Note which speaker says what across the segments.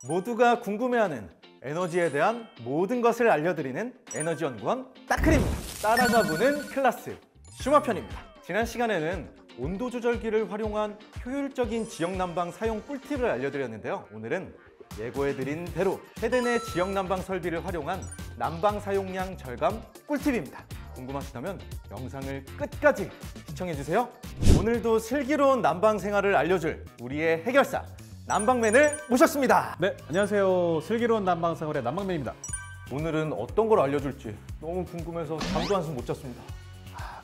Speaker 1: 모두가 궁금해하는 에너지에 대한 모든 것을 알려드리는 에너지연구원 따클입니다. 따라가보는 클래스 슈마편입니다. 지난 시간에는 온도 조절기를 활용한 효율적인 지역난방 사용 꿀팁을 알려드렸는데요. 오늘은 예고해드린 대로 세대 지역난방 설비를 활용한 난방 사용량 절감 꿀팁입니다. 궁금하시다면 영상을 끝까지 시청해주세요. 오늘도 슬기로운 난방 생활을 알려줄 우리의 해결사 난방맨을 모셨습니다.
Speaker 2: 네, 안녕하세요. 슬기로운 난방 생활의 난방맨입니다.
Speaker 1: 오늘은 어떤 걸 알려줄지 너무 궁금해서 잠도 한숨 못 잤습니다.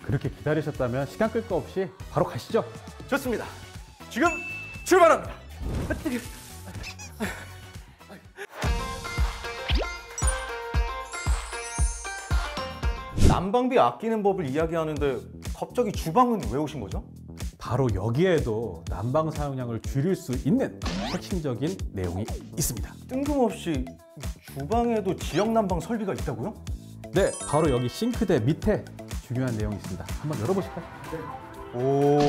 Speaker 2: 그렇게 기다리셨다면 시간 끌 거 없이 바로 가시죠.
Speaker 1: 좋습니다. 지금 출발합니다. 난방비 아끼는 법을 이야기하는데 갑자기 주방은 왜 오신 거죠?
Speaker 2: 바로 여기에도 난방 사용량을 줄일 수 있는 핵심적인 내용이 있습니다.
Speaker 1: 뜬금없이 주방에도 지역 난방 설비가 있다고요?
Speaker 2: 네, 바로 여기 싱크대 밑에 중요한 내용이 있습니다. 한번 열어보실까요?
Speaker 1: 오,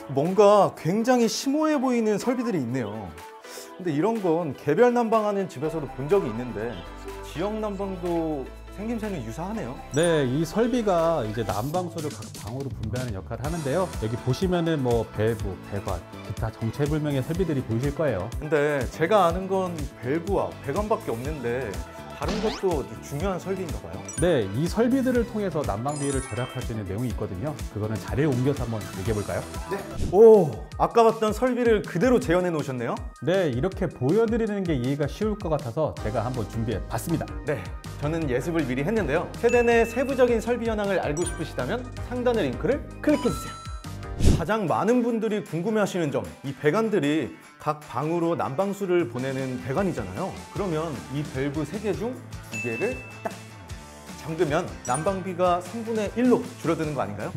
Speaker 1: 뭔가 굉장히 심오해 보이는 설비들이 있네요. 근데 이런 건 개별 난방하는 집에서도 본 적이 있는데 지역 난방도 생김새는 유사하네요.
Speaker 2: 네, 이 설비가 이제 난방수를 각 방으로 분배하는 역할을 하는데요. 여기 보시면은 뭐 밸브, 배관, 기타 정체불명의 설비들이 보이실 거예요.
Speaker 1: 근데 제가 아는 건 밸브와 배관밖에 없는데 다른 것도 중요한 설비인가 봐요.
Speaker 2: 네, 이 설비들을 통해서 난방비를 절약할 수 있는 내용이 있거든요. 그거는 자리를 옮겨서 한번 얘기해 볼까요?
Speaker 1: 네. 오, 아까 봤던 설비를 그대로 재현해 놓으셨네요.
Speaker 2: 네, 이렇게 보여드리는 게 이해가 쉬울 것 같아서 제가 한번 준비해 봤습니다.
Speaker 1: 네, 저는 예습을 미리 했는데요. 세대 내 세부적인 설비 현황을 알고 싶으시다면 상단의 링크를 클릭해 주세요. 가장 많은 분들이 궁금해하시는 점, 이 배관들이 각 방으로 난방수를 보내는 배관이잖아요. 그러면 이 밸브 3개 중 2개를 딱 잠그면 난방비가 3분의 1로 줄어드는 거 아닌가요?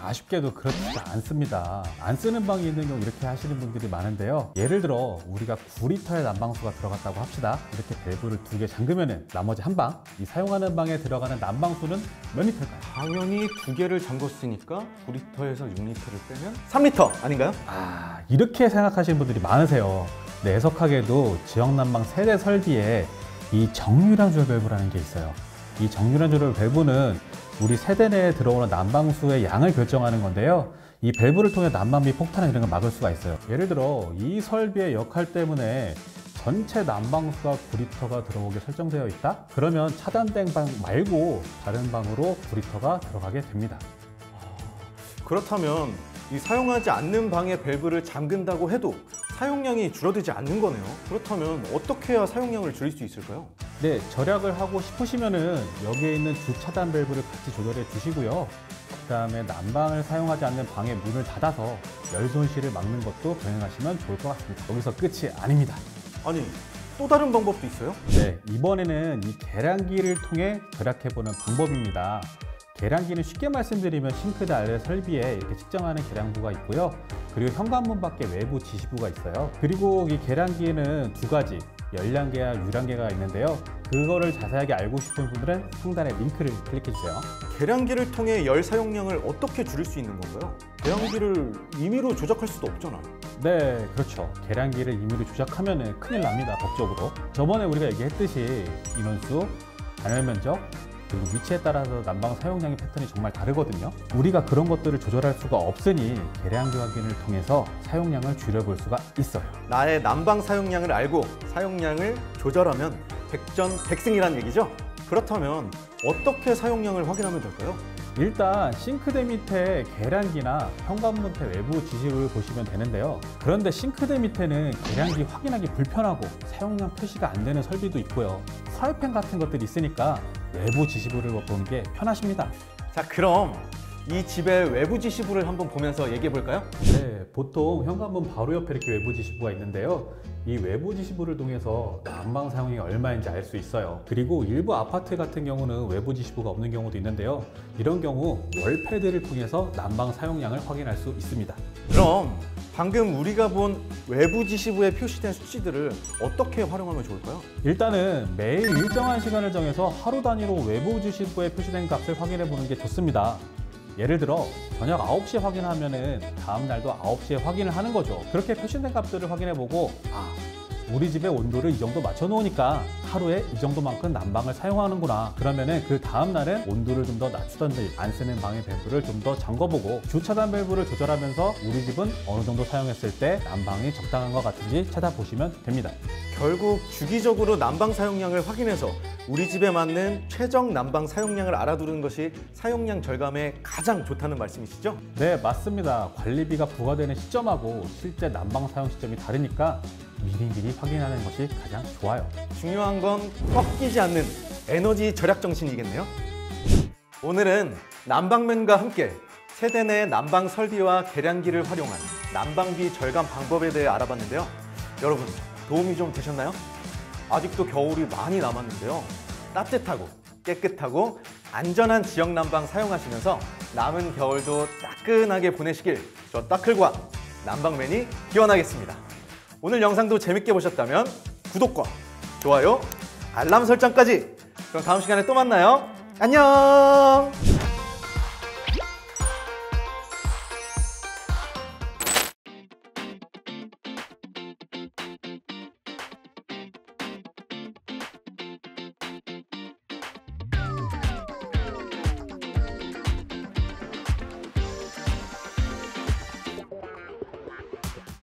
Speaker 2: 아쉽게도 그렇지가 않습니다. 안 쓰는 방이 있는 경우 이렇게 하시는 분들이 많은데요. 예를 들어 우리가 9리터의 난방수가 들어갔다고 합시다. 이렇게 밸브를 2개 잠그면은 나머지 한 방, 이 사용하는 방에 들어가는 난방수는 몇 리터일까요?
Speaker 1: 당연히 2개를 잠궜으니까 9리터에서 6리터를 빼면 3리터 아닌가요?
Speaker 2: 이렇게 생각하시는 분들이 많으세요. 네, 애석하게도 지역난방 세대 설비에 이 정유량 조절 밸브라는 게 있어요. 이 정유량 조절 밸브는 우리 세대 내에 들어오는 난방수의 양을 결정하는 건데요. 이 밸브를 통해 난방비 폭탄을 이런 걸 막을 수가 있어요. 예를 들어 이 설비의 역할 때문에 전체 난방수가 9리터가 들어오게 설정되어 있다? 그러면 차단된 방 말고 다른 방으로 9리터가 들어가게 됩니다.
Speaker 1: 그렇다면 이 사용하지 않는 방의 밸브를 잠근다고 해도 사용량이 줄어들지 않는 거네요. 그렇다면 어떻게 해야 사용량을 줄일 수 있을까요?
Speaker 2: 네, 절약을 하고 싶으시면은 여기에 있는 주차단 밸브를 같이 조절해 주시고요. 그 다음에 난방을 사용하지 않는 방의 문을 닫아서 열 손실을 막는 것도 병행하시면 좋을 것 같습니다. 여기서 끝이 아닙니다.
Speaker 1: 아니, 또 다른 방법도 있어요?
Speaker 2: 네, 이번에는 이 계량기를 통해 절약해보는 방법입니다. 계량기는 쉽게 말씀드리면 싱크대 아래 설비에 이렇게 측정하는 계량부가 있고요. 그리고 현관문 밖에 외부 지시부가 있어요. 그리고 이 계량기에는 두 가지, 열량계와 유량계가 있는데요. 그거를 자세하게 알고 싶은 분들은 상단의 링크를 클릭해주세요.
Speaker 1: 계량기를 통해 열 사용량을 어떻게 줄일 수 있는 건가요? 계량기를 임의로 조작할 수도 없잖아요.
Speaker 2: 네, 그렇죠. 계량기를 임의로 조작하면 큰일 납니다, 법적으로. 저번에 우리가 얘기했듯이 인원수, 단열 면적, 그리고 위치에 따라서 난방 사용량의 패턴이 정말 다르거든요. 우리가 그런 것들을 조절할 수가 없으니 계량기 확인을 통해서 사용량을 줄여볼 수가 있어요.
Speaker 1: 나의 난방 사용량을 알고 사용량을 조절하면 백전백승이란 얘기죠? 그렇다면 어떻게 사용량을 확인하면 될까요?
Speaker 2: 일단 싱크대 밑에 계량기나 현관문 밑에 외부 지시부를 보시면 되는데요. 그런데 싱크대 밑에는 계량기 확인하기 불편하고 사용량 표시가 안 되는 설비도 있고요. 프라이팬 같은 것들이 있으니까 외부 지시부를 보는 게 편하십니다.
Speaker 1: 자, 그럼 이 집의 외부 지시부를 한번 보면서 얘기해 볼까요?
Speaker 2: 네, 보통 현관문 바로 옆에 이렇게 외부 지시부가 있는데요. 이 외부 지시부를 통해서 난방 사용량이 얼마인지 알 수 있어요. 그리고 일부 아파트 같은 경우는 외부 지시부가 없는 경우도 있는데요. 이런 경우 월패드를 통해서 난방 사용량을 확인할 수 있습니다.
Speaker 1: 그럼 방금 우리가 본 외부 지시부에 표시된 수치들을 어떻게 활용하면 좋을까요?
Speaker 2: 일단은 매일 일정한 시간을 정해서 하루 단위로 외부 지시부에 표시된 값을 확인해 보는 게 좋습니다. 예를 들어 저녁 9시에 확인하면은 다음 날도 9시에 확인을 하는 거죠. 그렇게 표시된 값들을 확인해 보고 우리 집의 온도를 이 정도 맞춰 놓으니까 하루에 이 정도만큼 난방을 사용하는구나. 그러면은 그 다음 날은 온도를 좀 더 낮추던지 안 쓰는 방의 밸브를 좀 더 잠궈보고 주차단 밸브를 조절하면서 우리 집은 어느 정도 사용했을 때 난방이 적당한 것 같은지 찾아보시면 됩니다.
Speaker 1: 결국 주기적으로 난방 사용량을 확인해서 우리 집에 맞는 최적 난방 사용량을 알아두는 것이 사용량 절감에 가장 좋다는 말씀이시죠?
Speaker 2: 네, 맞습니다. 관리비가 부과되는 시점하고 실제 난방 사용 시점이 다르니까 미리미리 확인하는 것이 가장 좋아요.
Speaker 1: 중요한 건 꺾이지 않는 에너지 절약 정신이겠네요. 오늘은 난방맨과 함께 세대 내 난방 설비와 계량기를 활용한 난방비 절감 방법에 대해 알아봤는데요. 여러분, 도움이 좀 되셨나요? 아직도 겨울이 많이 남았는데요. 따뜻하고 깨끗하고 안전한 지역 난방 사용하시면서 남은 겨울도 따끈하게 보내시길 저 따클과 난방맨이 기원하겠습니다. 오늘 영상도 재밌게 보셨다면 구독과 좋아요, 알람 설정까지. 그럼 다음 시간에 또 만나요. 안녕!